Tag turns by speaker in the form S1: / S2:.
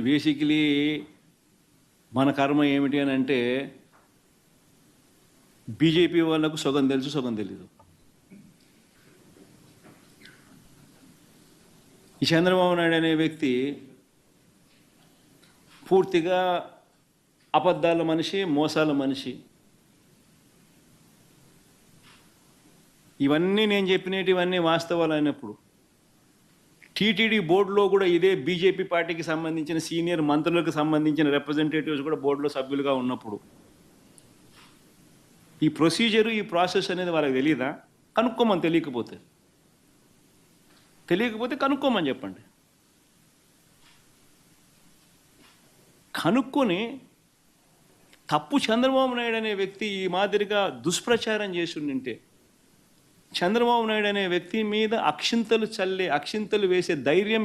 S1: Basically మన కర్మ ఏమిటి అని అంటే బీజేపీ వాళ్ళకు సగం తెలుసు, సగం తెలీదు. ఈ చంద్రబాబు నాయుడు అనే వ్యక్తి పూర్తిగా అబద్ధాల మనిషి, మోసాల మనిషి. ఇవన్నీ నేను చెప్పినటివన్నీ వాస్తవాలు అయినప్పుడు టీటీడీ బోర్డులో కూడా ఇదే బీజేపీ పార్టీకి సంబంధించిన సీనియర్ మంత్రులకు సంబంధించిన రిప్రజెంటేటివ్స్ కూడా బోర్డులో సభ్యులుగా ఉన్నప్పుడు ఈ ప్రొసీజరు, ఈ ప్రాసెస్ అనేది వాళ్ళకి తెలియదా? కనుక్కోమని. తెలియకపోతే కనుక్కోమని చెప్పండి. కనుక్కొని తప్పు చంద్రబాబు నాయుడు అనే వ్యక్తి ఈ మాదిరిగా దుష్ప్రచారం చేసి ఉంటే, చంద్రబాబు నాయుడు అనే వ్యక్తి మీద అక్షింతలు వేసే ధైర్యం